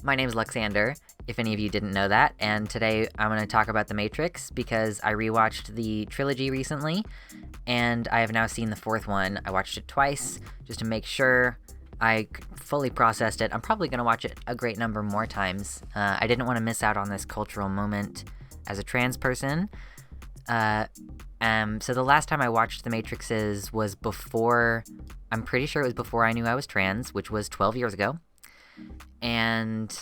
My name's Luxander, if any of you didn't know that, and today I'm going to talk about The Matrix because I rewatched the trilogy recently, and I have now seen the fourth one. I watched it twice just to make sure I fully processed it. I'm probably going to watch it a great number more times. I didn't want to miss out on this cultural moment as a trans person. So the last time I watched The Matrixes was before, I'm pretty sure it was before I knew I was trans, which was 12 years ago. And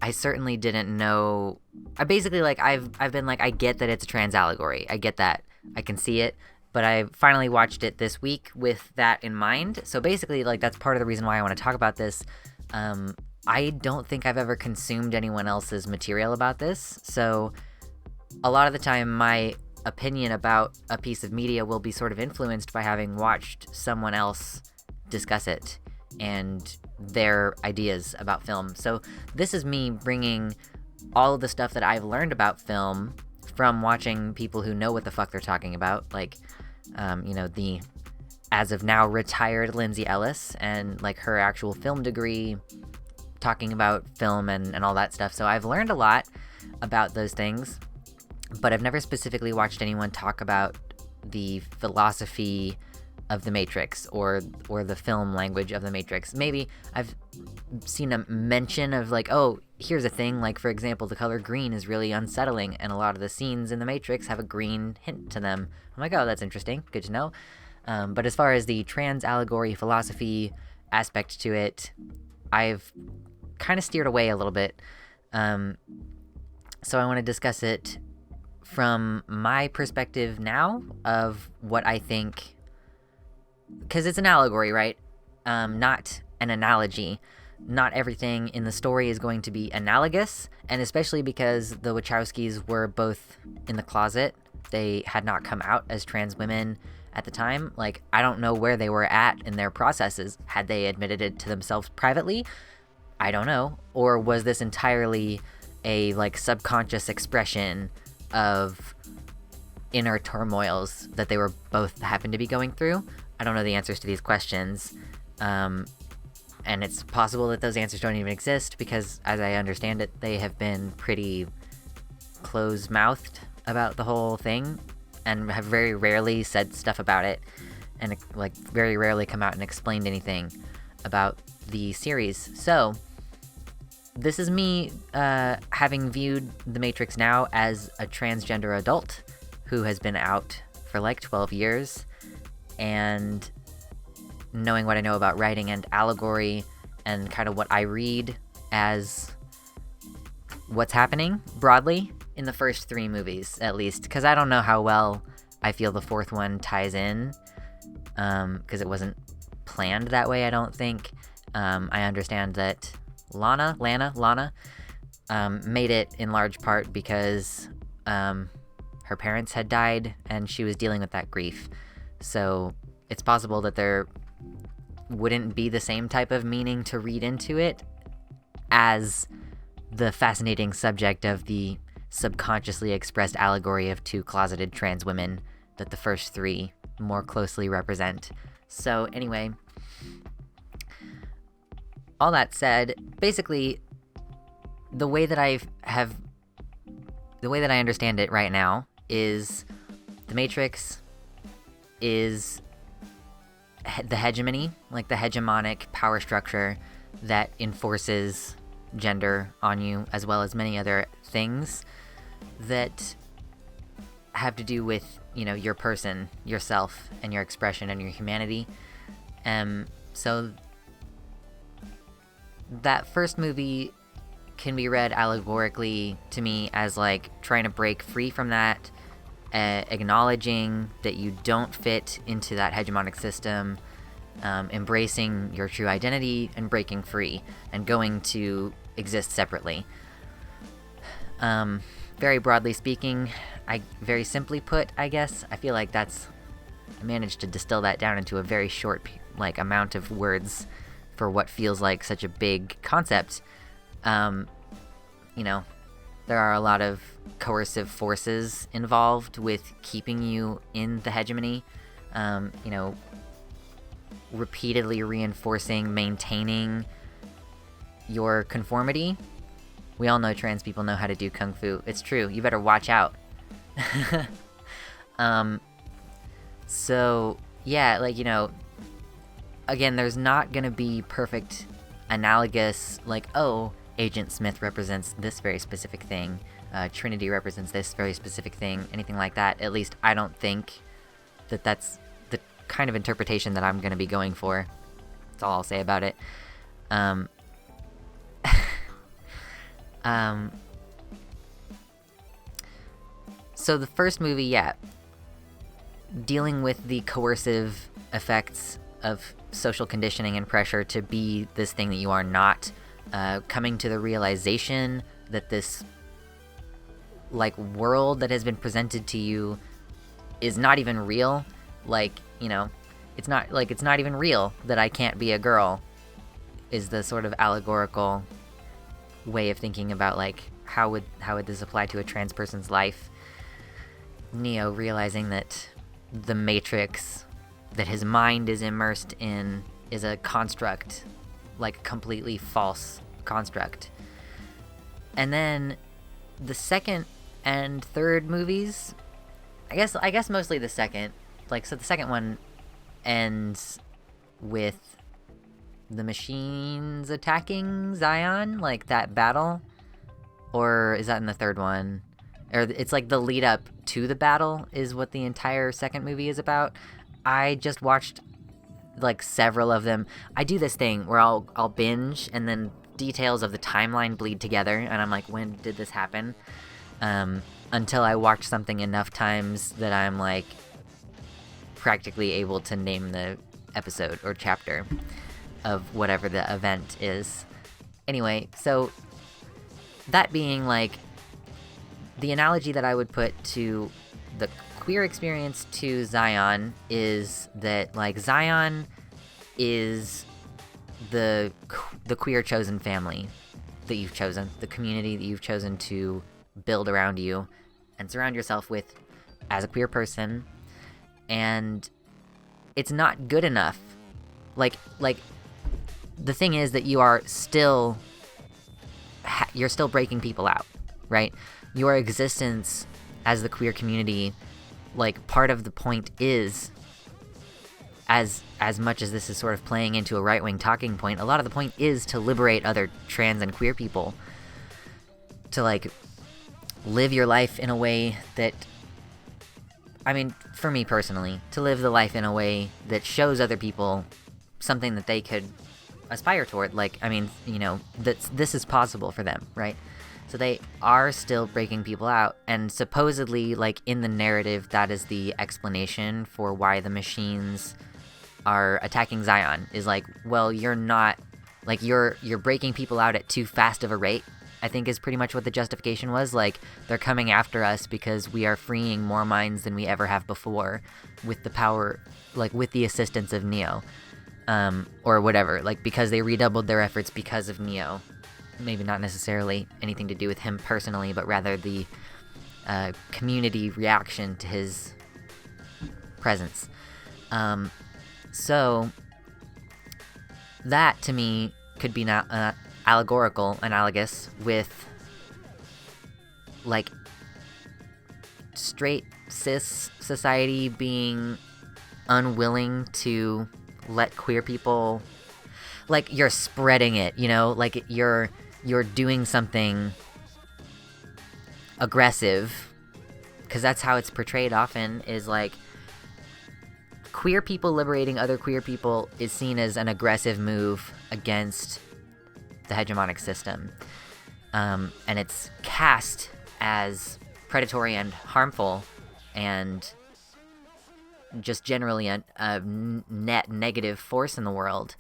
I certainly didn't know. I basically I've been like, I get that it's a trans allegory. I get that. I can see it. But I finally watched it this week with that in mind. So basically, that's part of the reason why I want to talk about this. I don't think I've ever consumed anyone else's material about this. So a lot of the time, my opinion about a piece of media will be sort of influenced by having watched someone else discuss it and their ideas about film. So this is me bringing all of the stuff that I've learned about film from watching people who know what the fuck they're talking about, the as of now retired Lindsay Ellis and her actual film degree, talking about film and all that stuff. So I've learned a lot about those things, but I've never specifically watched anyone talk about the philosophy of The Matrix or the film language of The Matrix. Maybe I've seen a mention of oh, here's a thing, for example, the color green is really unsettling, and a lot of the scenes in The Matrix have a green hint to them. I'm like, oh, that's interesting, good to know. But as far as the trans allegory philosophy aspect to it, I've kind of steered away a little bit. So I want to discuss it from my perspective now of what I think, because it's an allegory, right? Not an analogy. Not everything in the story is going to be analogous, and especially because the Wachowskis were both in the closet. They had not come out as trans women at the time. I don't know where they were at in their processes. Had they admitted it to themselves privately? I don't know. Or was this entirely a subconscious expression of inner turmoils that they were both happened to be going through? I don't know the answers to these questions. And it's possible that those answers don't even exist because, as I understand it, they have been pretty closed-mouthed about the whole thing and have very rarely said stuff about it and, very rarely come out and explained anything about the series. So, this is me having viewed The Matrix now as a transgender adult who has been out for 12 years, and knowing what I know about writing and allegory and kind of what I read as what's happening broadly in the first three movies, at least, because I don't know how well I feel the fourth one ties in, because it wasn't planned that way, I don't think. I understand that Lana made it in large part because her parents had died and she was dealing with that grief. So it's possible that there wouldn't be the same type of meaning to read into it as the fascinating subject of the subconsciously expressed allegory of two closeted trans women that the first three more closely represent. So anyway, all that said, basically, the way that I understand it right now is The Matrix is the hegemony, the hegemonic power structure that enforces gender on you, as well as many other things that have to do with, your person, yourself, and your expression and your humanity. So that first movie can be read allegorically to me as trying to break free from that, acknowledging that you don't fit into that hegemonic system, embracing your true identity and breaking free and going to exist separately. Very broadly speaking, very simply put, I guess, I feel like I managed to distill that down into a very short amount of words for what feels like such a big concept. There are a lot of coercive forces involved with keeping you in the hegemony, repeatedly reinforcing, maintaining your conformity. We all know trans people know how to do kung fu. It's true. You better watch out. So, yeah, like, again, there's not gonna be perfect analogous, like, oh, Agent Smith represents this very specific thing, Trinity represents this very specific thing, anything like that. At least I don't think that that's the kind of interpretation that I'm gonna be going for. That's all I'll say about it. So the first movie, yeah, dealing with the coercive effects of social conditioning and pressure to be this thing that you are not, coming to the realization that this, like, world that has been presented to you is not even real. Like, it's not even real that I can't be a girl, is the sort of allegorical way of thinking about, like, how would this apply to a trans person's life. Neo realizing that the matrix that his mind is immersed in is a construct, like, completely false construct. And then the second and third movies, I guess mostly the second, like, so the second one ends with the machines attacking Zion, like that battle, or is that in the third one? Or it's like the lead up to the battle is what the entire second movie is about. I just watched, like, several of them. I do this thing where I'll binge and then details of the timeline bleed together, and I'm like, when did this happen? Until I watch something enough times that I'm, like, practically able to name the episode or chapter of whatever the event is. Anyway, so that being, like, the analogy that I would put to the queer experience to Zion is that, like, Zion is the queer chosen family that you've chosen, the community that you've chosen to build around you and surround yourself with as a queer person, and it's not good enough. Like the thing is that you are still you're still breaking people out, right? Your existence as the queer community, like, part of the point is, as much as this is sort of playing into a right-wing talking point, a lot of the point is to liberate other trans and queer people, to, like, live your life in a way that, I mean, for me personally, to live the life in a way that shows other people something that they could aspire toward. Like, I mean, that this is possible for them, right? So they are still breaking people out, and supposedly, like, in the narrative, that is the explanation for why the machines are attacking Zion, is like, well, you're not, like, you're breaking people out at too fast of a rate, I think is pretty much what the justification was. Like, they're coming after us because we are freeing more minds than we ever have before with the power, like, with the assistance of Neo, or whatever, like, because they redoubled their efforts because of Neo. Maybe not necessarily anything to do with him personally, but rather the community reaction to his presence. So that, to me, could be analogous with, like, straight cis society being unwilling to let queer people, like, you're spreading it, like, you're doing something aggressive, because that's how it's portrayed often, is like, queer people liberating other queer people is seen as an aggressive move against the hegemonic system, and it's cast as predatory and harmful, and just generally a net negative force in the world.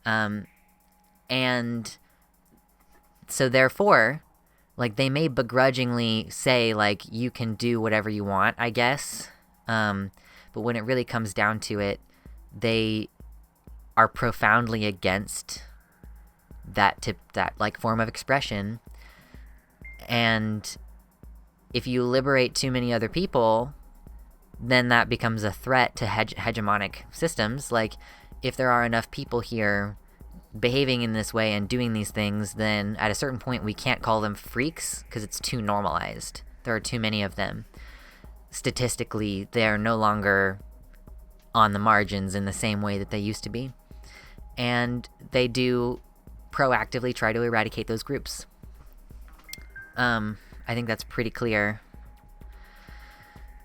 And so therefore, like, they may begrudgingly say, like, you can do whatever you want, I guess. But when it really comes down to it, they are profoundly against that like, form of expression. And if you liberate too many other people, then that becomes a threat to hegemonic systems. Like, if there are enough people here behaving in this way and doing these things, then at a certain point we can't call them freaks because it's too normalized. There are too many of them. Statistically, they're no longer on the margins in the same way that they used to be. And they do proactively try to eradicate those groups. I think that's pretty clear.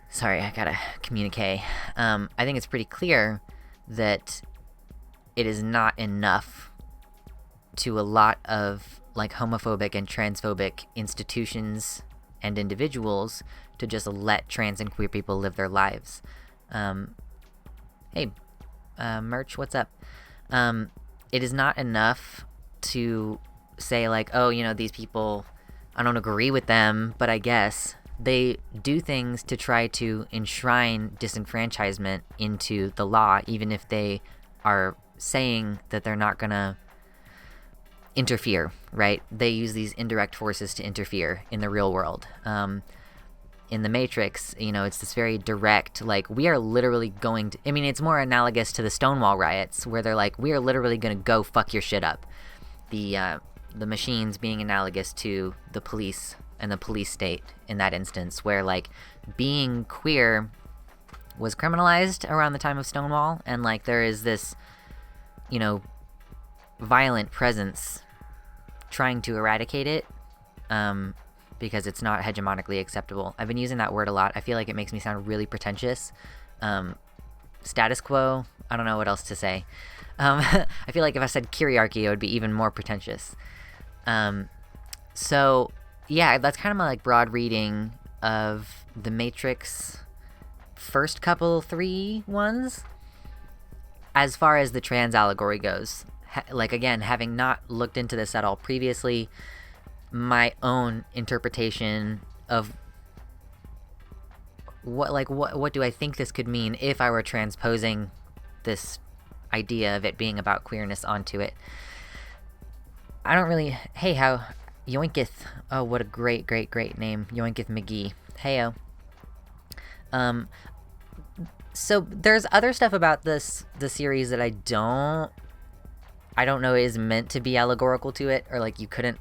Sorry, I gotta communicate. I think it's pretty clear that it is not enough to a lot of like homophobic and transphobic institutions and individuals to just let trans and queer people live their lives. Hey, Merch, what's up? It is not enough to say like, oh, you know, these people, I don't agree with them, but I guess they do things to try to enshrine disenfranchisement into the law, even if they are saying that they're not gonna interfere, right? They use these indirect forces to interfere in the real world. In the Matrix, you know, it's this very direct, like, we are literally going to, I mean, it's more analogous to the Stonewall riots, where they're like, we are literally gonna go fuck your shit up. The machines being analogous to the police and the police state in that instance, where, like, being queer was criminalized around the time of Stonewall, and, like, there is this, you know, violent presence trying to eradicate it, because it's not hegemonically acceptable. I've been using that word a lot. I feel like it makes me sound really pretentious. Status quo, I don't know what else to say. I feel like if I said kyriarchy, it would be even more pretentious. So, yeah, that's kind of my, like, broad reading of the Matrix first couple 3 ones. As far as the trans allegory goes, like, again, having not looked into this at all previously, my own interpretation of what do I think this could mean if I were transposing this idea of it being about queerness onto it. I don't really... Hey, how... Yoinketh. Oh, what a great name. Yoinketh McGee. Heyo. So there's other stuff about the series that I don't know is meant to be allegorical to it, or, like, you couldn't...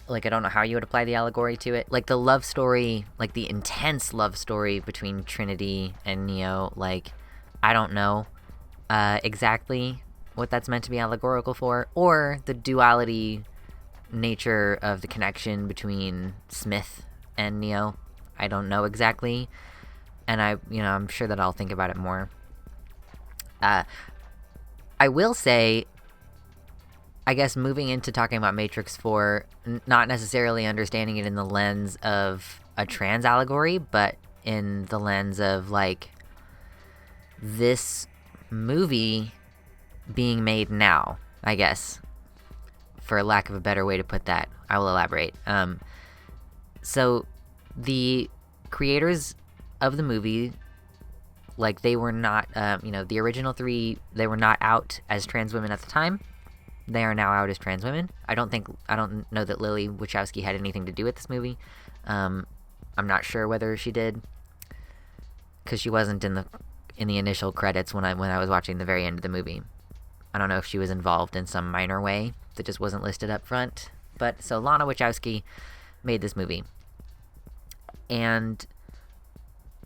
Like, I don't know how you would apply the allegory to it. Like, the love story, like, the intense love story between Trinity and Neo, like, I don't know exactly what that's meant to be allegorical for, or the duality nature of the connection between Smith and Neo. I don't know exactly, and I'm sure that I'll think about it more. I will say, I guess moving into talking about Matrix 4, not necessarily understanding it in the lens of a trans allegory, but in the lens of, like, this movie being made now, I guess, for lack of a better way to put that. I will elaborate. So the creators of the movie, like, they were not, the original 3, they were not out as trans women at the time. They are now out as trans women. I don't know that Lily Wachowski had anything to do with this movie. I'm not sure whether she did, because she wasn't in the initial credits when I was watching the very end of the movie. I don't know if she was involved in some minor way that just wasn't listed up front. But so Lana Wachowski made this movie, and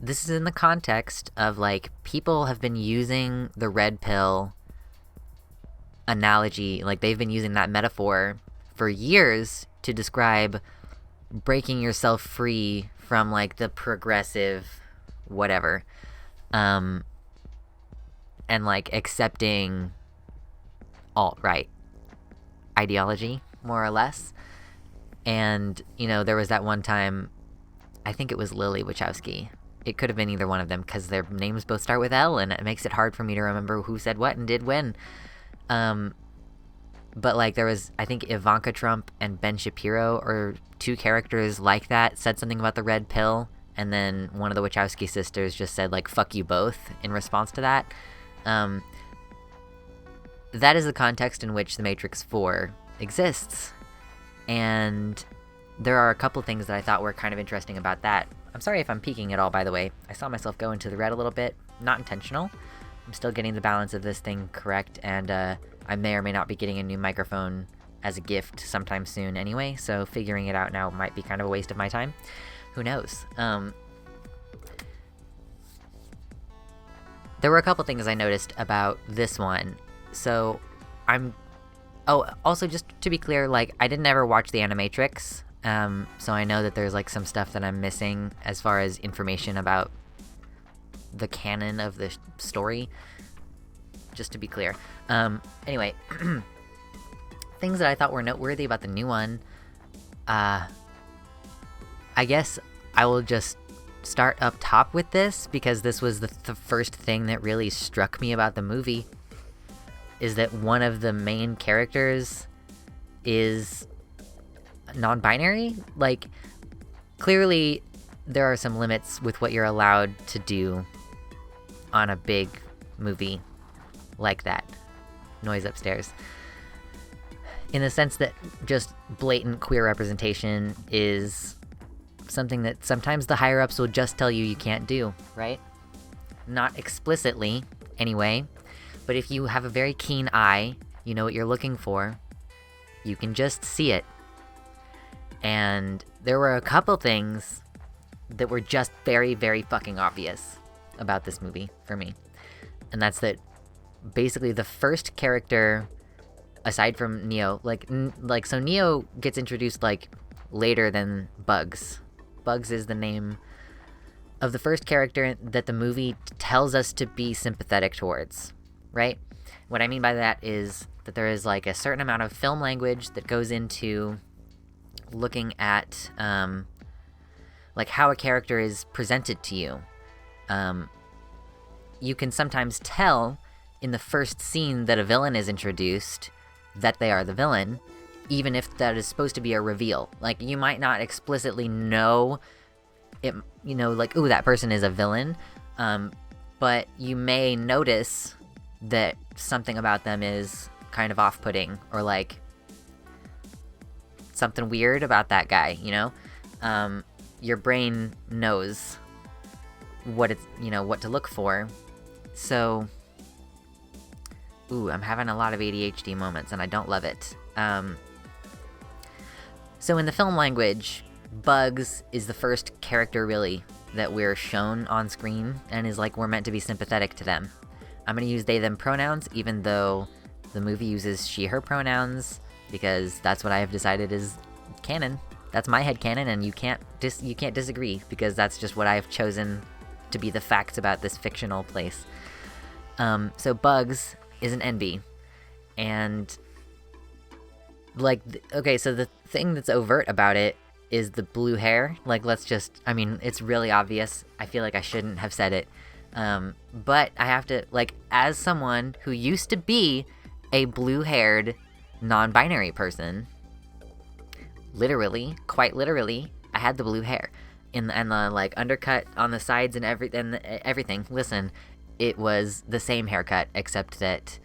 this is in the context of, like, people have been using the red pill analogy, like, they've been using that metaphor for years to describe breaking yourself free from, like, the progressive whatever, and, like, accepting alt-right ideology, more or less. And, there was that one time, I think it was Lily Wachowski. It could have been either one of them, because their names both start with L, and it makes it hard for me to remember who said what and did when. But, like, there was, I think, Ivanka Trump and Ben Shapiro, or 2 characters like that, said something about the red pill, and then one of the Wachowski sisters just said, like, fuck you both in response to that. That is the context in which The Matrix 4 exists. And there are a couple things that I thought were kind of interesting about that. I'm sorry if I'm peeking at all, by the way. I saw myself go into the red a little bit. Not intentional. I'm still getting the balance of this thing correct, and I may or may not be getting a new microphone as a gift sometime soon anyway, so figuring it out now might be kind of a waste of my time. Who knows? There were a couple things I noticed about this one. So also just to be clear, like, I didn't ever watch The Animatrix, so I know that there's like some stuff that I'm missing as far as information about the canon of the story, just to be clear. Anyway, things that I thought were noteworthy about the new one, I guess I will just start up top with this, because this was the first thing that really struck me about the movie, is that one of the main characters is non-binary. Like, clearly there are some limits with what you're allowed to do on a big movie like that. Noise upstairs. In the sense that just blatant queer representation is something that sometimes the higher-ups will just tell you can't do, right? Not explicitly, anyway, but if you have a very keen eye, you know what you're looking for, you can just see it. And there were a couple things that were just very, very fucking obvious about this movie for me. And that's that basically the first character, aside from Neo, so Neo gets introduced, like, later than Bugs. Bugs is the name of the first character that the movie tells us to be sympathetic towards, right? What I mean by that is that there is, like, a certain amount of film language that goes into looking at, like, how a character is presented to you. You can sometimes tell in the first scene that a villain is introduced that they are the villain, even if that is supposed to be a reveal. Like, you might not explicitly know it, you know, like, ooh, that person is a villain, but you may notice that something about them is kind of off-putting, or, like, something weird about that guy, you know? Your brain knows what it's, you know, what to look for. So, ooh, I'm having a lot of ADHD moments, and I don't love it. So in the film language, Bugs is the first character, really, that we're shown on screen, and is like, we're meant to be sympathetic to them. I'm gonna use they, them pronouns, even though the movie uses she, her pronouns, because that's what I have decided is canon. That's my headcanon, and you can't disagree, because that's just what I have chosen to be the facts about this fictional place. So Bugs is an NB, and, like, okay, so the thing that's overt about it is the blue hair. Like, I mean, it's really obvious. I feel like I shouldn't have said it. But I have to, like, as someone who used to be a blue-haired, non-binary person, literally, quite literally, I had the blue hair. And the, like, undercut on the sides and everything. Listen, it was the same haircut, except that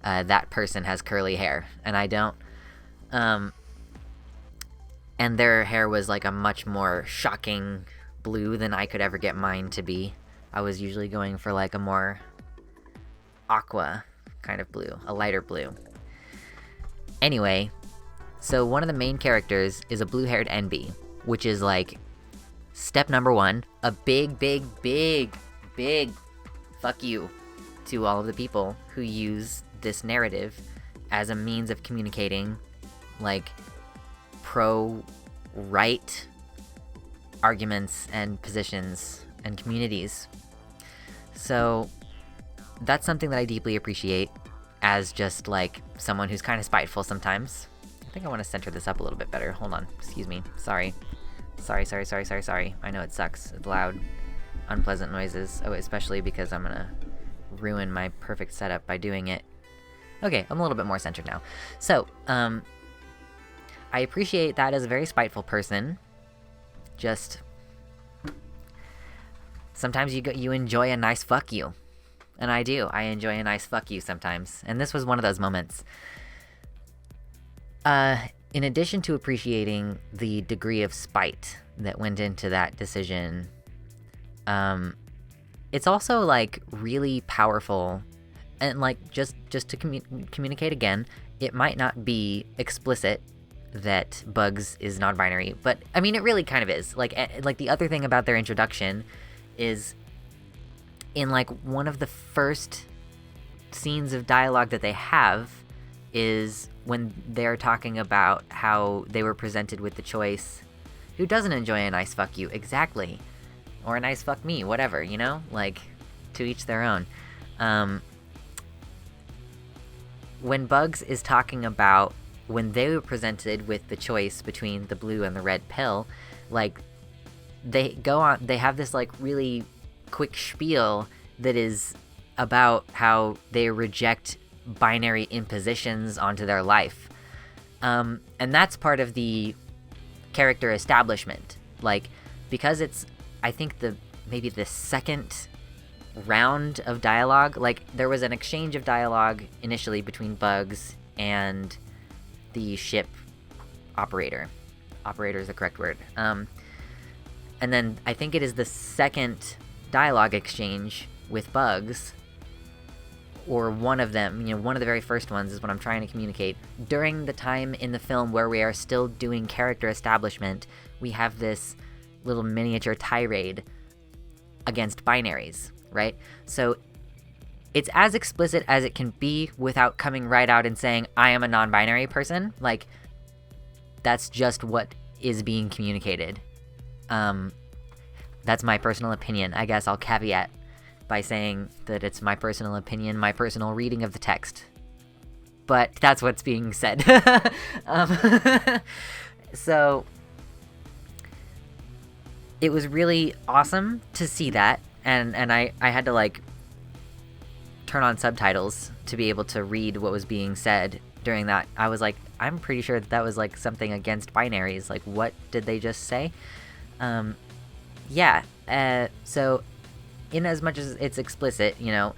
that person has curly hair, and I don't. And their hair was, like, a much more shocking blue than I could ever get mine to be. I was usually going for, like, a more aqua kind of blue, a lighter blue. Anyway, so one of the main characters is a blue-haired NB, which is, like, step number one, a big, big, big, big fuck you to all of the people who use this narrative as a means of communicating, like, pro-right arguments and positions and communities. So that's something that I deeply appreciate as just, like, someone who's kind of spiteful sometimes. I think I want to center this up a little bit better. Hold on. Excuse me. Sorry. I know it sucks. It's loud, unpleasant noises. Oh, especially because I'm gonna ruin my perfect setup by doing it. Okay, I'm a little bit more centered now. So, I appreciate that as a very spiteful person. Just, sometimes you enjoy a nice fuck you. And I do. I enjoy a nice fuck you sometimes. And this was one of those moments. In addition to appreciating the degree of spite that went into that decision, it's also, like, really powerful And, like, just to communicate again, it might not be explicit that Bugs is non-binary, but, I mean, it really kind of is. Like, the other thing about their introduction is in, like, one of the first scenes of dialogue that they have is when they're talking about how they were presented with the choice, who doesn't enjoy a nice fuck you? Exactly. Or a nice fuck me, whatever, you know? Like, to each their own. When Bugs is talking about when they were presented with the choice between the blue and the red pill, like, they have this, like, really quick spiel that is about how they reject binary impositions onto their life. And that's part of the character establishment. Like, because it's, I think, maybe the second round of dialogue. Like, there was an exchange of dialogue initially between Bugs and the ship operator. Operator is the correct word. And then I think it is the second dialogue exchange with Bugs, or one of them, you know, one of the very first ones is what I'm trying to communicate. During the time in the film where we are still doing character establishment, we have this little miniature tirade against binaries, right? So it's as explicit as it can be without coming right out and saying, I am a non-binary person. Like, that's just what is being communicated. That's my personal opinion. I guess I'll caveat by saying that it's my personal opinion, my personal reading of the text. But that's what's being said. So it was really awesome to see that, and I had to, like, turn on subtitles to be able to read what was being said during that. I was like, I'm pretty sure that was, like, something against binaries. Like, what did they just say? Yeah, so in as much as it's explicit, you know,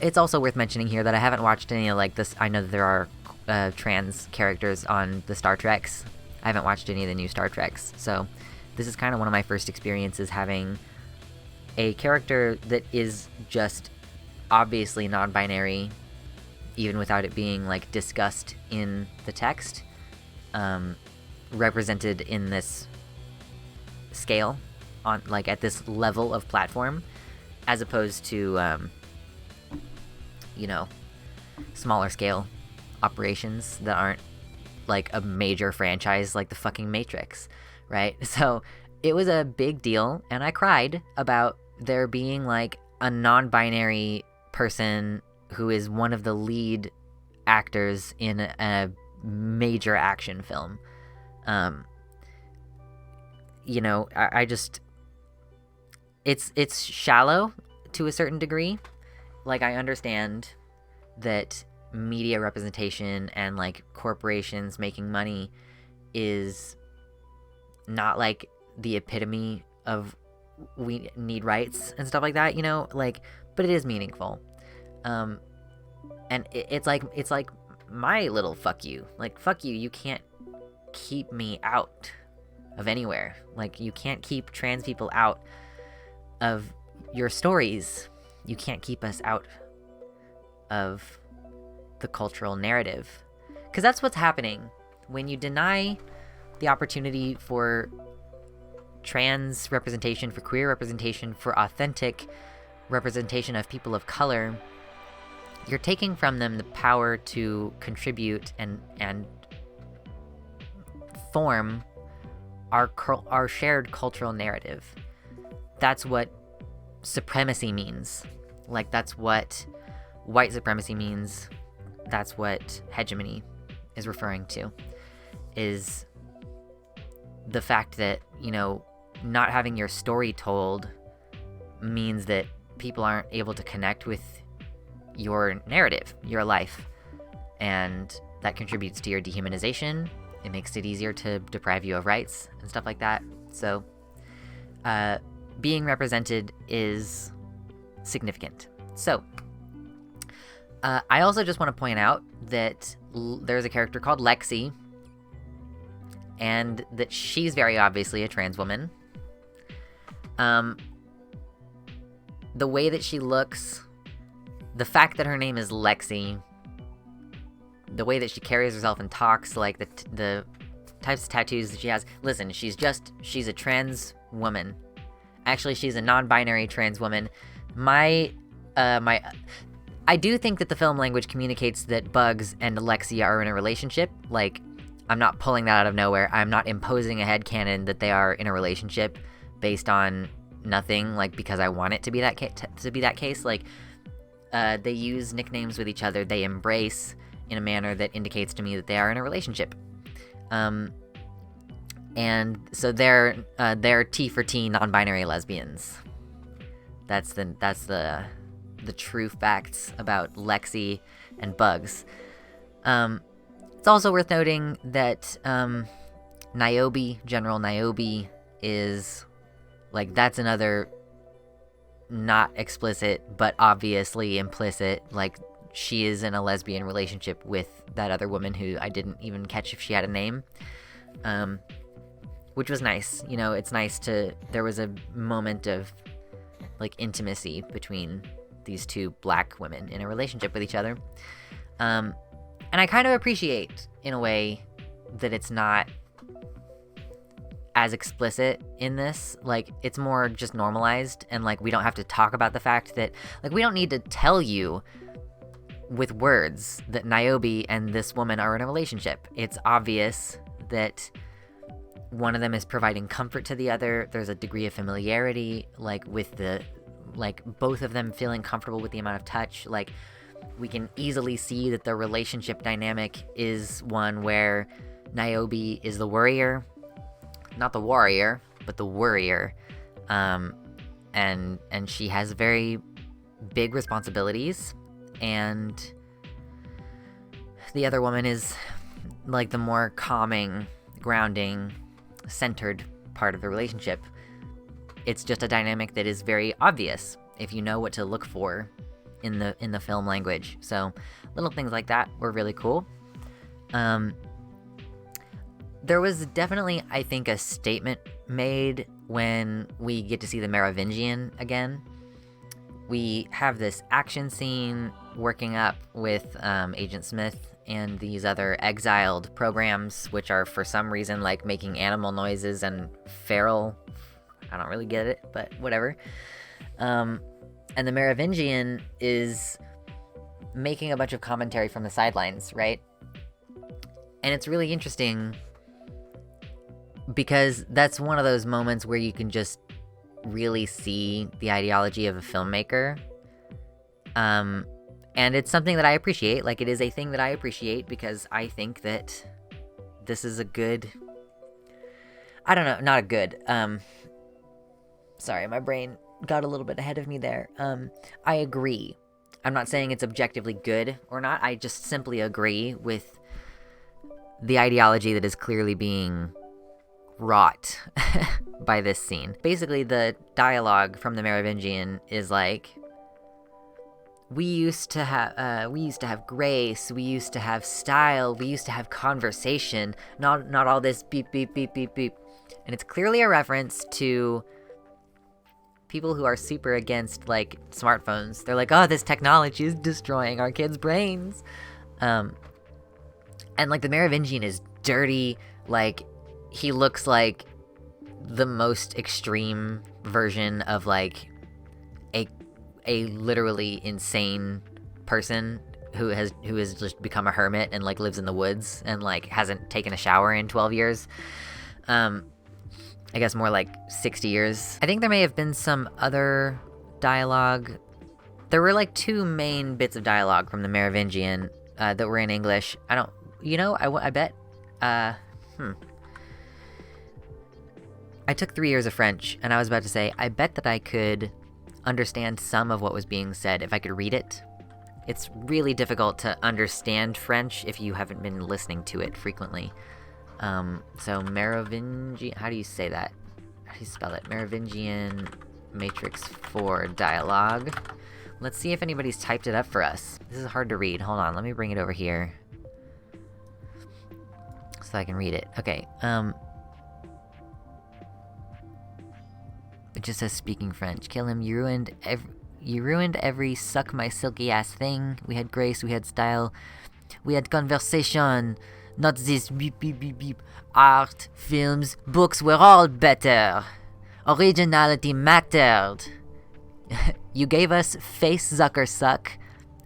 it's also worth mentioning here that I haven't watched any of, like, this. I know that there are trans characters on the Star Treks. I haven't watched any of the new Star Treks, so this is kind of one of my first experiences having a character that is just obviously non-binary, even without it being, like, discussed in the text, represented in this scale, on, like, at this level of platform, as opposed to, you know, smaller scale operations that aren't, like, a major franchise like the fucking Matrix, right? So it was a big deal, and I cried about there being, like, a non-binary person who is one of the lead actors in a major action film. You know, I just, it's shallow to a certain degree. Like, I understand that media representation and, like, corporations making money is not, like, the epitome of we need rights and stuff like that, you know, like, but it is meaningful. And it's like my little fuck you. Like, fuck you, you can't keep me out of anywhere. Like, you can't keep trans people out of your stories. You can't keep us out of the cultural narrative. Because that's what's happening when you deny the opportunity for trans representation, for queer representation, for authentic representation of people of color. You're taking from them the power to contribute and form our shared cultural narrative. That's what supremacy means. Like, that's what white supremacy means. That's what hegemony is referring to, is the fact that, you know, not having your story told means that people aren't able to connect with your narrative, your life, and that contributes to your dehumanization. It makes it easier to deprive you of rights and stuff like that. So, being represented is significant. So, I also just want to point out that there's a character called Lexi, and that she's very obviously a trans woman. The way that she looks the fact that her name is Lexi, the way that she carries herself and talks, like the types of tattoos that she has. Listen, she's a trans woman. Actually, she's a non-binary trans woman. I do think that the film language communicates that Bugs and Lexi are in a relationship. Like, I'm not pulling that out of nowhere. I'm not imposing a headcanon that they are in a relationship based on nothing, like, because I want it to be that case. Like, they use nicknames with each other. They embrace in a manner that indicates to me that they are in a relationship. And so they're T for T non-binary lesbians. That's the true facts about Lexi and Bugs. It's also worth noting that Niobe, General Niobe, is, like, that's another not explicit but obviously implicit, like, she is in a lesbian relationship with that other woman who I didn't even catch if she had a name. Which was nice. You know, it's nice there was a moment of, like, intimacy between these two black women in a relationship with each other. And I kind of appreciate, in a way, that it's not as explicit in this. Like, it's more just normalized, and, like, we don't have to talk about the fact that, like, we don't need to tell you with words that Niobe and this woman are in a relationship. It's obvious that one of them is providing comfort to the other. There's a degree of familiarity, like, with both of them feeling comfortable with the amount of touch. Like, we can easily see that the relationship dynamic is one where Niobe is the worrier, not the warrior, but the worrier. And she has very big responsibilities, and the other woman is, like, the more calming, grounding, centered part of the relationship. It's just a dynamic that is very obvious if you know what to look for in the film language. So little things like that were really cool. There was definitely, I think, a statement made when we get to see the Merovingian again. We have this action scene working up with Agent Smith and these other exiled programs, which are for some reason, like, making animal noises and feral. I don't really get it, but whatever. And the Merovingian is making a bunch of commentary from the sidelines, right? And it's really interesting because that's one of those moments where you can just really see the ideology of a filmmaker. And it's something that I appreciate. Like, it is a thing that I appreciate because I think that this is a good... I don't know, not a good... Sorry, my brain got a little bit ahead of me there. I agree. I'm not saying it's objectively good or not. I just simply agree with the ideology that is clearly being wrought by this scene. Basically, the dialogue from the Merovingian is like, we used to have grace, we used to have style, we used to have conversation, not all this beep, beep, beep, beep, beep. And it's clearly a reference to people who are super against, like, smartphones. They're like, oh, this technology is destroying our kids' brains. And, like, the Merovingian is dirty. Like, he looks like the most extreme version of, like, a literally insane person who has just become a hermit and, like, lives in the woods and, like, hasn't taken a shower in 12 years. I guess more like 60 years. I think there may have been some other dialogue. There were, like, two main bits of dialogue from the Merovingian that were in English. I bet, I took 3 years of French, and I was about to say, I bet that I could understand some of what was being said if I could read it. It's really difficult to understand French if you haven't been listening to it frequently. So Merovingian, how do you say that? How do you spell it? Merovingian Matrix 4 dialogue. Let's see if anybody's typed it up for us. This is hard to read. Hold on, let me bring it over here so I can read it. Okay, it just says speaking French. Kill him, you ruined You ruined every suck my silky ass thing. We had grace, we had style, we had conversation, not this beep beep beep beep. Art, films, books were all better. Originality mattered. You gave us face Zucker suck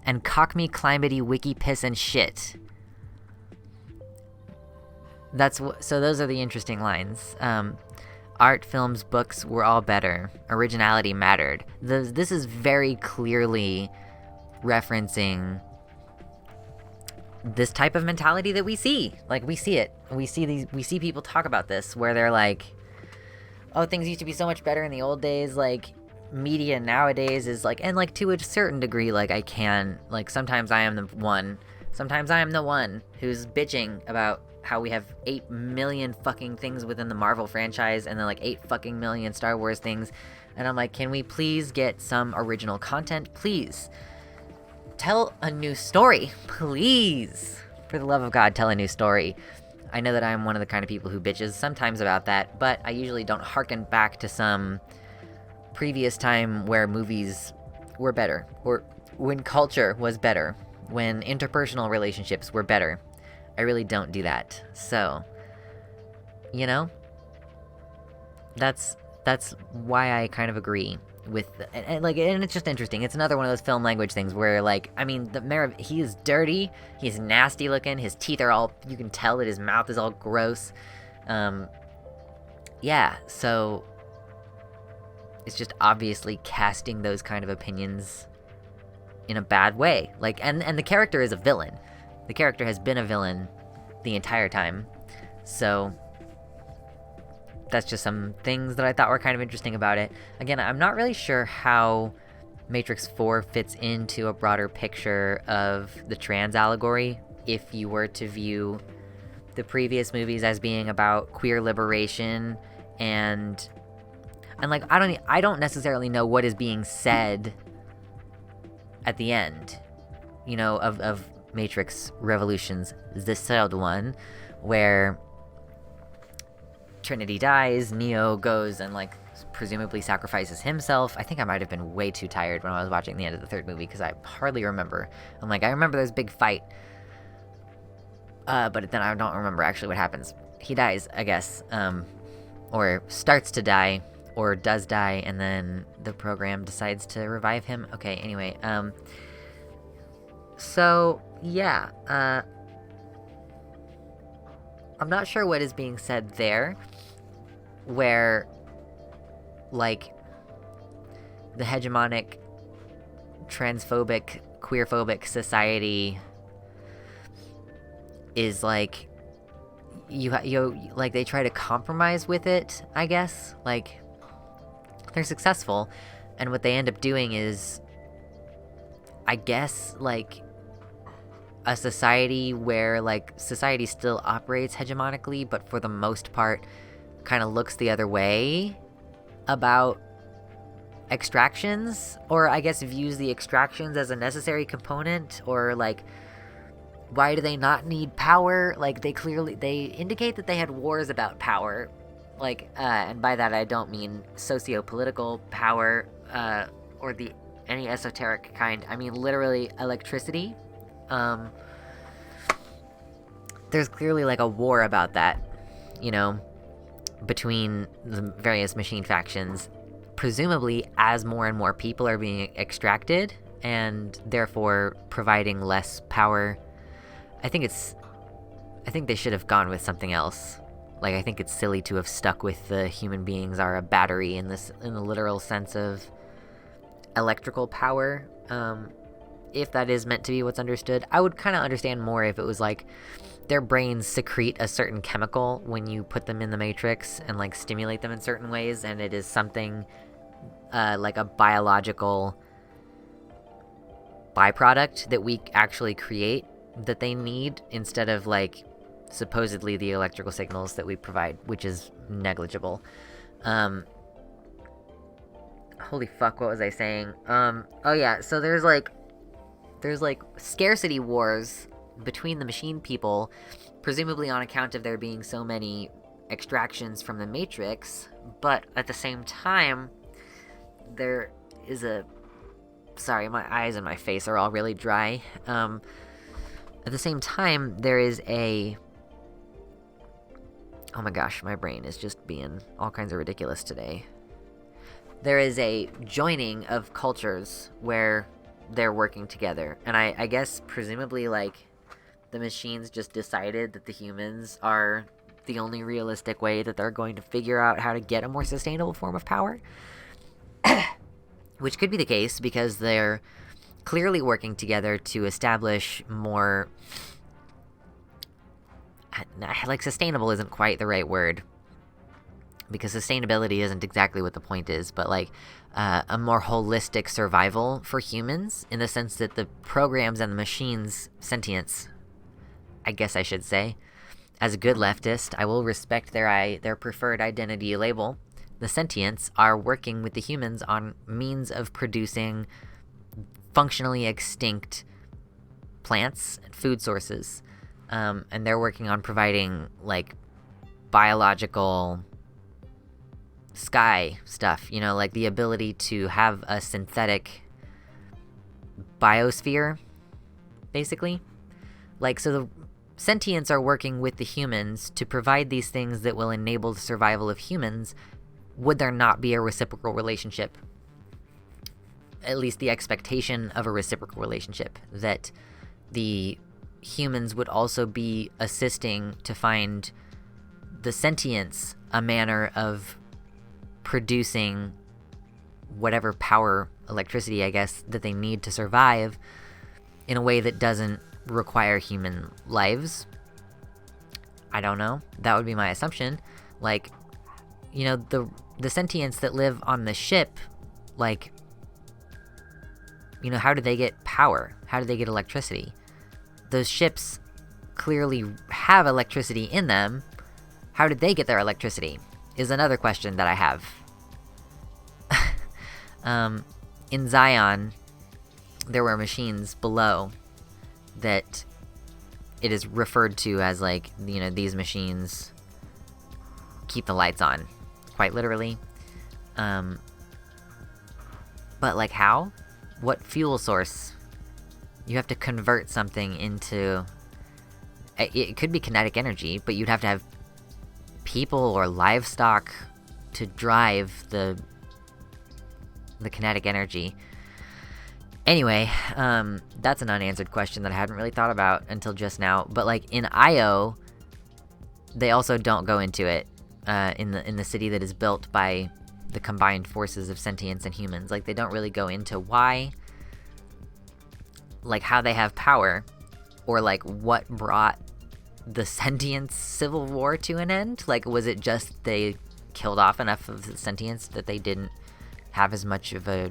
and cock me climbity wiki piss and shit. So those are the interesting lines. Art, films, books were all better. Originality mattered. This is very clearly referencing this type of mentality that we see. Like, we see it. We see people talk about this where they're like, oh, things used to be so much better in the old days. Like, media nowadays is like, and like to a certain degree, like sometimes I am the one who's bitching about how we have 8 million fucking things within the Marvel franchise and then like 8 fucking million Star Wars things. And I'm like, can we please get some original content? Please. Tell a new story. Please. For the love of God, tell a new story. I know that I'm one of the kind of people who bitches sometimes about that, but I usually don't hearken back to some previous time where movies were better, or when culture was better, when interpersonal relationships were better. I really don't do that. So, you know, that's why I kind of agree with, and it's just interesting. It's another one of those film language things where, like, I mean, the mayor, he is dirty, he's nasty looking, his teeth are all, you can tell that his mouth is all gross. Yeah, so it's just obviously casting those kind of opinions in a bad way. Like, and the character is a villain. The character has been a villain the entire time. So that's just some things that I thought were kind of interesting about it. Again, I'm not really sure how Matrix 4 fits into a broader picture of the trans allegory, if you were to view the previous movies as being about queer liberation and like, I don't necessarily know what is being said at the end, you know, of Matrix Revolutions, the third one, where Trinity dies, Neo goes and, like, presumably sacrifices himself. I think I might have been way too tired when I was watching the end of the third movie, because I hardly remember. I'm like, I remember there's a big fight, but then I don't remember actually what happens. He dies, I guess, or starts to die, or does die, and then the program decides to revive him. Okay, anyway, so, yeah, I'm not sure what is being said there, where, like, the hegemonic, transphobic, queerphobic society is, like, like, they try to compromise with it, I guess. Like, they're successful, and what they end up doing is, I guess, like, a society where, like, society still operates hegemonically, but for the most part kind of looks the other way about extractions, or I guess views the extractions as a necessary component, or, like, why do they not need power? Like, they indicate that they had wars about power, like, and by that I don't mean socio-political power, or any esoteric kind. I mean literally electricity. There's clearly, like, a war about that, you know, between the various machine factions, presumably as more and more people are being extracted, and therefore providing less power. I think they should have gone with something else. Like, I think it's silly to have stuck with the human beings are a battery in the literal sense of electrical power. If that is meant to be what's understood, I would kind of understand more if it was like their brains secrete a certain chemical when you put them in the Matrix and, like, stimulate them in certain ways, and it is something like a biological byproduct that we actually create that they need, instead of, like, supposedly the electrical signals that we provide, which is negligible. Holy fuck, what was I saying? Oh yeah, so there's like scarcity wars between the machine people, presumably on account of there being so many extractions from the Matrix, but at the same time, there is a Sorry, my eyes and my face are all really dry. At the same time, there is a... Oh my gosh, my brain is just being all kinds of ridiculous today. There is a joining of cultures where they're working together. And I guess, presumably, like, the machines just decided that the humans are the only realistic way that they're going to figure out how to get a more sustainable form of power. Which could be the case, because they're clearly working together to establish more... Like, sustainable isn't quite the right word, because sustainability isn't exactly what the point is, but, like, a more holistic survival for humans, in the sense that the programs and the machines' sentience, I guess I should say. As a good leftist, I will respect their preferred identity label. The sentients are working with the humans on means of producing functionally extinct plants and food sources. And they're working on providing, like, biological sky stuff, you know, like the ability to have a synthetic biosphere, basically. Like, so the sentients are working with the humans to provide these things that will enable the survival of humans. Would there not be a reciprocal relationship? At least the expectation of a reciprocal relationship, that the humans would also be assisting to find the sentients a manner of producing whatever power, electricity, I guess, that they need to survive in a way that doesn't require human lives. I don't know. That would be my assumption. Like, you know, the sentients that live on the ship, like, you know, how do they get power? How do they get electricity? Those ships clearly have electricity in them. How did they get their electricity? Is another question that I have. In Zion, there were machines below that it is referred to as, like, you know, these machines keep the lights on, quite literally. But, like, how? What fuel source? You have to convert something into... It could be kinetic energy, but you'd have to have people or livestock to drive the kinetic energy. Anyway, that's an unanswered question that I hadn't really thought about until just now. But, like, in Io, they also don't go into it in the city that is built by the combined forces of sentients and humans. Like, they don't really go into why, like, how they have power, or, like, what brought the sentience civil war to an end. Like, was it just they killed off enough of the sentients that they didn't have as much of a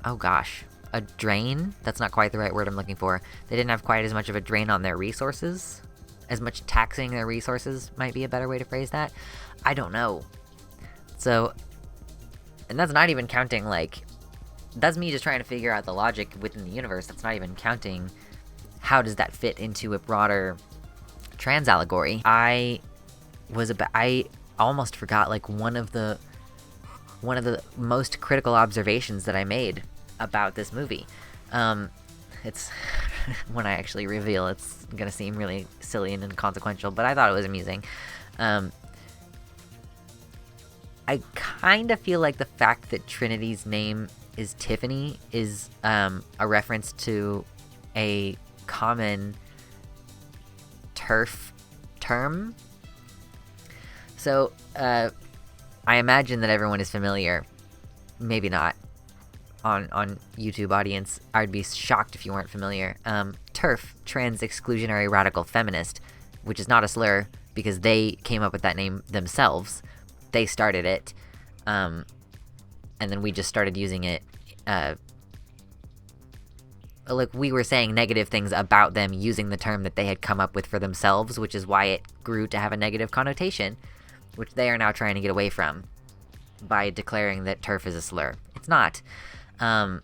oh gosh, a drain? That's not quite the right word I'm looking for. They didn't have quite as much of a drain on their resources. As much taxing their resources might be a better way to phrase that. I don't know. So, and that's not even counting, like, that's me just trying to figure out the logic within the universe. That's not even counting how does that fit into a broader trans allegory. I almost forgot, like, one of the most critical observations that I made about this movie. It's when I actually reveal, it's gonna seem really silly and inconsequential, but I thought it was amusing. I kind of feel like the fact that Trinity's name is Tiffany is a reference to a common TERF term. So, I imagine that everyone is familiar. Maybe not. On YouTube audience, I'd be shocked if you weren't familiar. TERF, Trans Exclusionary Radical Feminist, which is not a slur because they came up with that name themselves. They started it. And then we just started using it. Like, we were saying negative things about them using the term that they had come up with for themselves, which is why it grew to have a negative connotation, which they are now trying to get away from by declaring that TERF is a slur. It's not. TERFs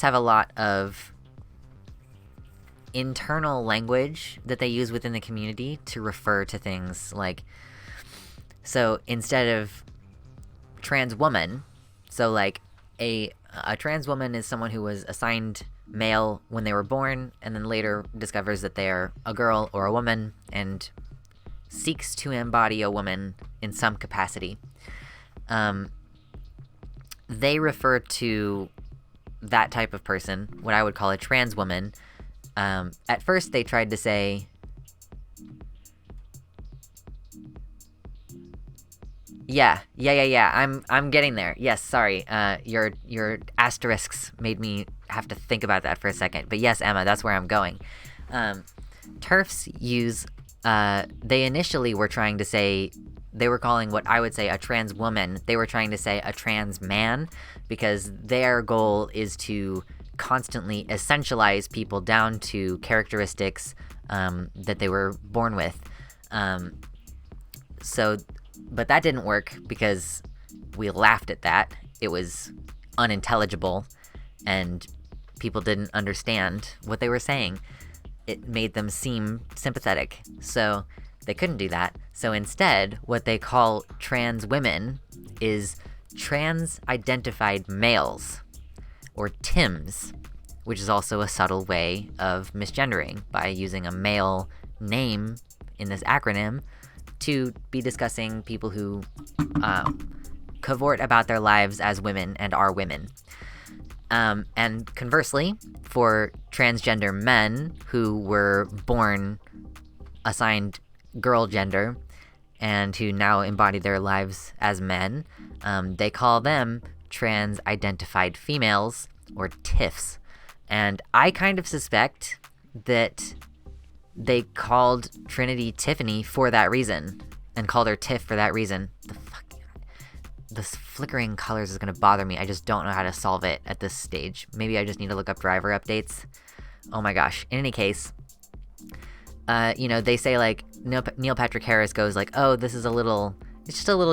have a lot of internal language that they use within the community to refer to things, like, so instead of trans woman, so like a trans woman is someone who was assigned male when they were born and then later discovers that they're a girl or a woman and seeks to embody a woman in some capacity. They refer to that type of person, what I would call a trans woman. At first they tried to say Yeah. I'm getting there. Yes, sorry. Your asterisks made me have to think about that for a second. But yes, Emma, that's where I'm going. TERFs use, they initially were trying to say, they were calling what I would say a trans woman. They were trying to say a trans man because their goal is to constantly essentialize people down to characteristics that they were born with. But that didn't work because we laughed at that. It was unintelligible and people didn't understand what they were saying. It made them seem sympathetic. So they couldn't do that. So instead, what they call trans women is trans-identified males, or TIMs, which is also a subtle way of misgendering by using a male name in this acronym to be discussing people who cavort about their lives as women and are women. And conversely, for transgender men who were born assigned girl gender and who now embody their lives as men, they call them trans-identified females, or TIFs. And I kind of suspect that they called Trinity Tiffany for that reason, and called her Tiff for that reason. This flickering colors is going to bother me. I just don't know how to solve it at this stage. Maybe I just need to look up driver updates. Oh my gosh. In any case, they say like, Neil Patrick Harris goes like, oh, it's just a little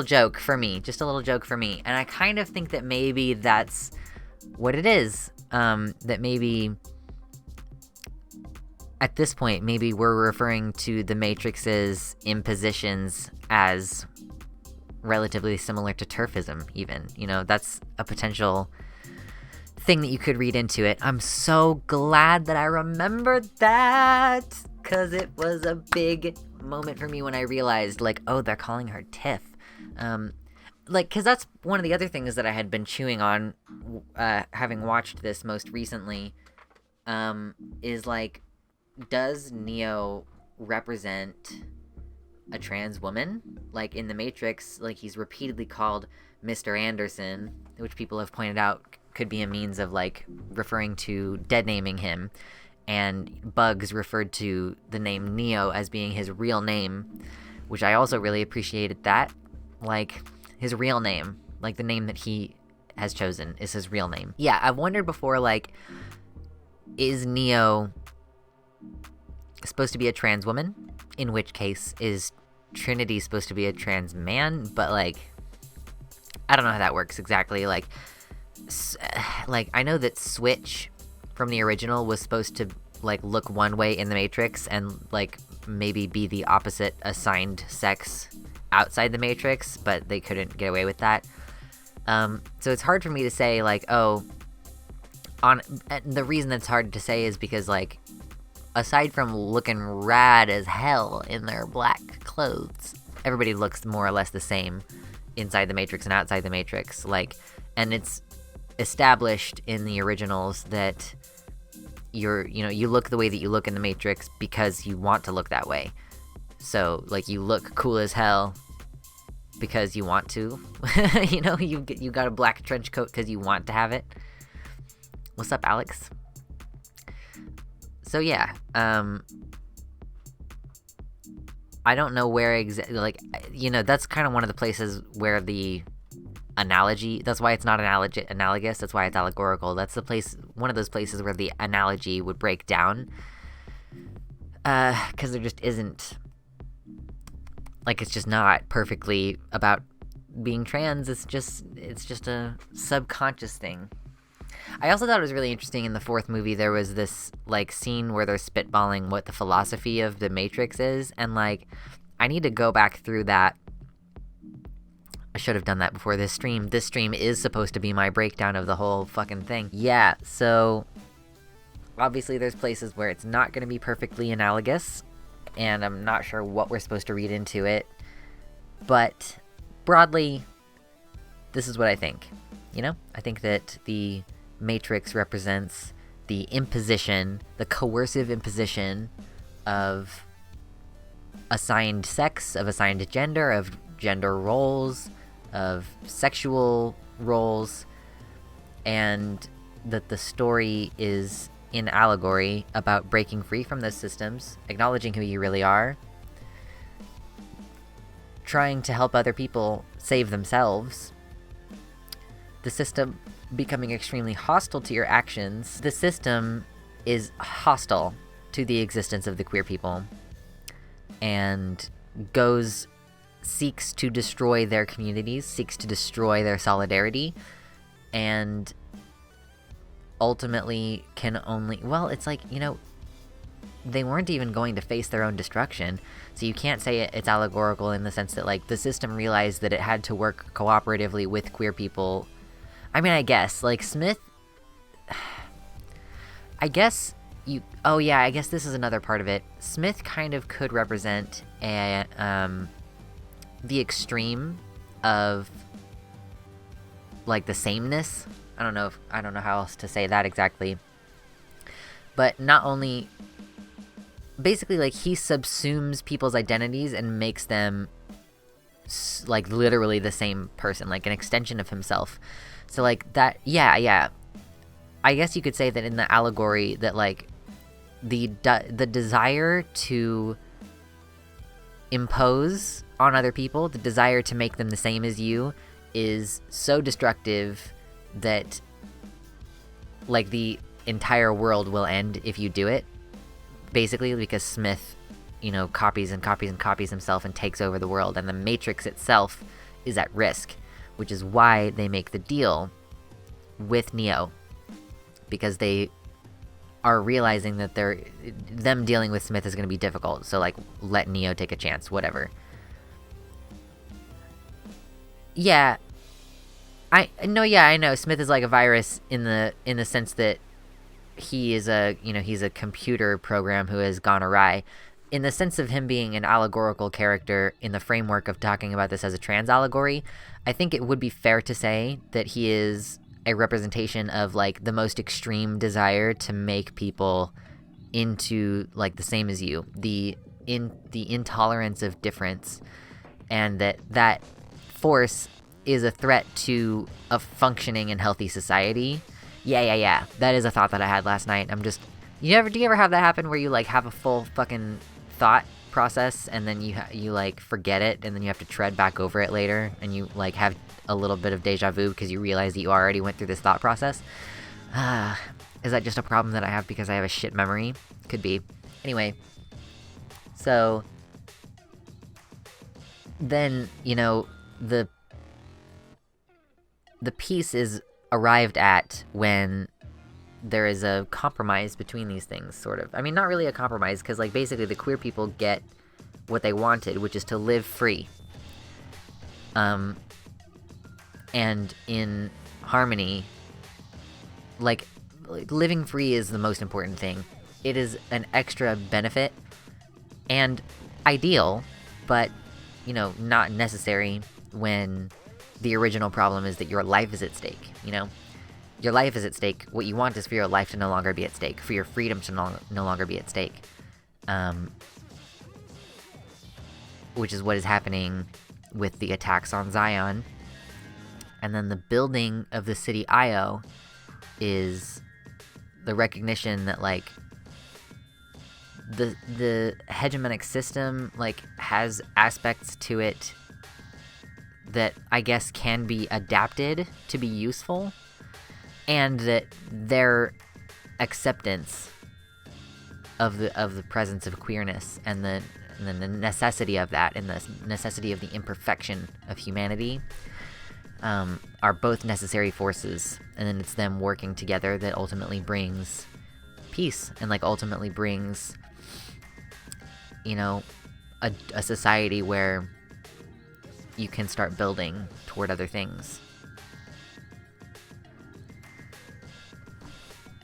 joke for me. Just a little joke for me. And I kind of think that maybe that's what it is. That maybe at this point, maybe we're referring to the Matrix's impositions as relatively similar to TERFism, even. That's a potential thing that you could read into it. I'm so glad that I remembered that, because it was a big moment for me when I realized, like, oh, they're calling her Tiff. Because that's one of the other things that I had been chewing on, having watched this most recently, is like, does Neo represent a trans woman? Like in the Matrix, like he's repeatedly called Mr. Anderson, which people have pointed out could be a means of like referring to dead naming him, and Bugs referred to the name Neo as being his real name, which I also really appreciated that. Like his real name, like the name that he has chosen is his real name. Yeah, I've wondered before, like, is Neo supposed to be a trans woman? In which case, is Trinity supposed to be a trans man? But, like, I don't know how that works exactly. Like, I know that Switch from the original was supposed to, like, look one way in the Matrix and, like, maybe be the opposite assigned sex outside the Matrix, but they couldn't get away with that. So it's hard for me to say, like, the reason that's hard to say is because, like, aside from looking rad as hell in their black clothes, everybody looks more or less the same inside the Matrix and outside the Matrix. Like, and it's established in the originals that you look the way that you look in the Matrix because you want to look that way. So, like, you look cool as hell because you want to. You got a black trench coat because you want to have it. What's up, Alex? So yeah, I don't know where exactly, like, that's kind of one of the places where the analogy, that's why it's not analogous, that's why it's allegorical. That's one of those places where the analogy would break down, because there just isn't, like, it's just not perfectly about being trans. It's just a subconscious thing. I also thought it was really interesting in the fourth movie, there was this, like, scene where they're spitballing what the philosophy of the Matrix is, and, like, I need to go back through that I should have done that before this stream. This stream is supposed to be my breakdown of the whole fucking thing. Yeah, so obviously there's places where it's not going to be perfectly analogous, and I'm not sure what we're supposed to read into it, but broadly, this is what I think. You know, I think that the Matrix represents the imposition, the coercive imposition of assigned sex, of assigned gender, of gender roles, of sexual roles, and that the story is in Allegory about breaking free from those systems, acknowledging who you really are, trying to help other people save themselves, the system becoming extremely hostile to your actions. The system is hostile to the existence of the queer people and seeks to destroy their communities, seeks to destroy their solidarity, and ultimately can only... Well, it's like, you know, they weren't even going to face their own destruction, so you can't say it's allegorical in the sense that, like, the system realized that it had to work cooperatively with queer people. I mean, I guess, like, Smith... I guess you... Oh, yeah, I guess this is another part of it. Smith kind of could represent the extreme of, like, the sameness. I don't know how else to say that exactly. But not only... Basically, like, he subsumes people's identities and makes them, like, literally the same person, like, an extension of himself. So, like, that... Yeah. I guess you could say that in the allegory that, like, the desire to impose on other people, the desire to make them the same as you, is so destructive that, like, the entire world will end if you do it, basically, because Smith, you know, copies and copies and copies himself and takes over the world, and the Matrix itself is at risk, which is why they make the deal with Neo, because they are realizing that them dealing with Smith is going to be difficult, so, like, let Neo take a chance, whatever. Yeah, I know Smith is like a virus in the sense that he is he's a computer program who has gone awry. In the sense of him being an allegorical character in the framework of talking about this as a trans allegory, I think it would be fair to say that he is a representation of, like, the most extreme desire to make people into, like, the same as you, the intolerance of difference, and that force is a threat to a functioning and healthy society. Yeah. That is a thought that I had last night. Do you ever have that happen where you, like, have a full fucking thought process and then you like forget it and then you have to tread back over it later and you, like, have a little bit of deja vu because you realize that you already went through this thought process? Is that just a problem that I have because I have a shit memory? Could be. Anyway, so then, you know, the peace is arrived at when there is a compromise between these things, sort of. I mean, not really a compromise, because, like, basically the queer people get what they wanted, which is to live free. And in harmony, like, living free is the most important thing. It is an extra benefit, and ideal, but, you know, not necessary when the original problem is that your life is at stake, you know? Your life is at stake. What you want is for your life to no longer be at stake, for your freedom to no longer be at stake. Which is what is happening with the attacks on Zion. And then the building of the city Io is the recognition that, like, the hegemonic system, like, has aspects to it that I guess can be adapted to be useful, and that their acceptance of the presence of queerness and the necessity of that and the necessity of the imperfection of humanity are both necessary forces, and then it's them working together that ultimately brings peace and, like, ultimately brings, you know, a society where you can start building toward other things.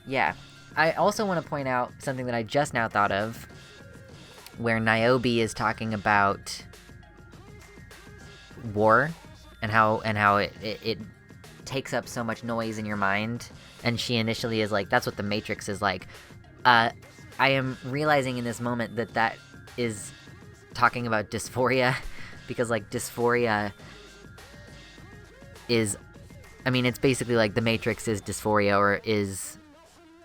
Yeah. I also want to point out something that I just now thought of, where Niobe is talking about war and how it takes up so much noise in your mind, and she initially is like, that's what the Matrix is like. I am realizing in this moment that is talking about dysphoria, because like dysphoria is, I mean, it's basically like the Matrix is dysphoria, or is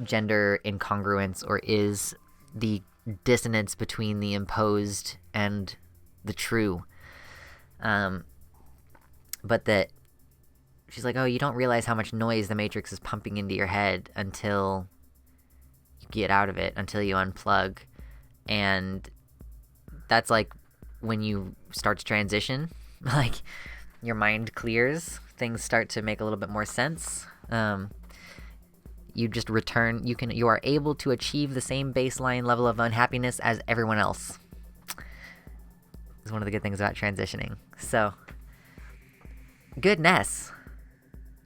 gender incongruence, or is the dissonance between the imposed and the true. But that she's like, oh, you don't realize how much noise the Matrix is pumping into your head until you get out of it, until you unplug. And that's like when you start to transition, like your mind clears, things start to make a little bit more sense. You just return, you are able to achieve the same baseline level of unhappiness as everyone else. It's one of the good things about transitioning. So, goodness.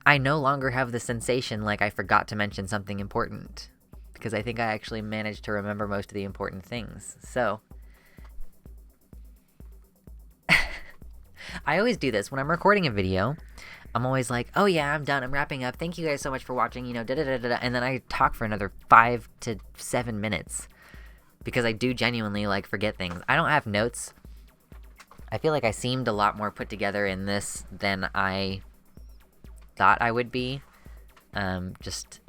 I no longer have the sensation like I forgot to mention something important, because I think I actually managed to remember most of the important things. So, I always do this when I'm recording a video. I'm always like, oh yeah, I'm done, I'm wrapping up, thank you guys so much for watching, you know, da-da-da-da-da, and then I talk for another 5 to 7 minutes, because I do genuinely, like, forget things. I don't have notes. I feel like I seemed a lot more put together in this than I thought I would be. I just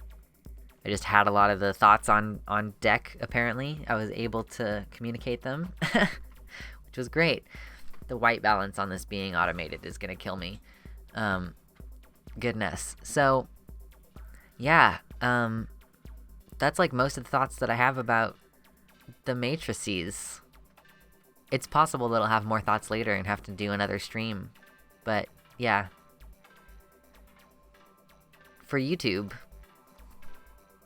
had a lot of the thoughts on deck, apparently. I was able to communicate them, which was great. The white balance on this being automated is gonna kill me. Goodness. So, yeah, that's like most of the thoughts that I have about the matrices. It's possible that I'll have more thoughts later and have to do another stream, but yeah. For YouTube,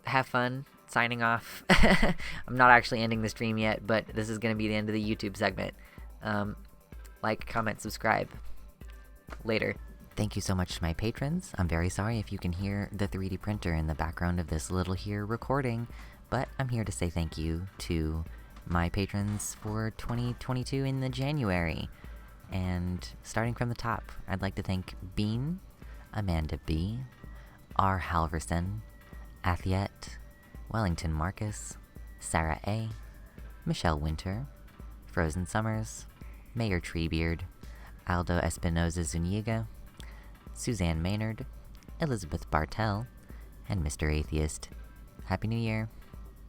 have fun. Signing off. I'm not actually ending the stream yet, but this is going to be the end of the YouTube segment. Like, comment, subscribe. Later. Thank you so much to my patrons. I'm very sorry if you can hear the 3D printer in the background of this little here recording, but I'm here to say thank you to my patrons for 2022 in the January. And starting from the top, I'd like to thank Bean, Amanda B, R. Halverson, Athiet, Wellington Marcus, Sarah A, Michelle Winter, Frozen Summers, Mayor Treebeard, Aldo Espinoza Zuniga, Suzanne Maynard, Elizabeth Bartell, and Mr. Atheist. Happy New Year!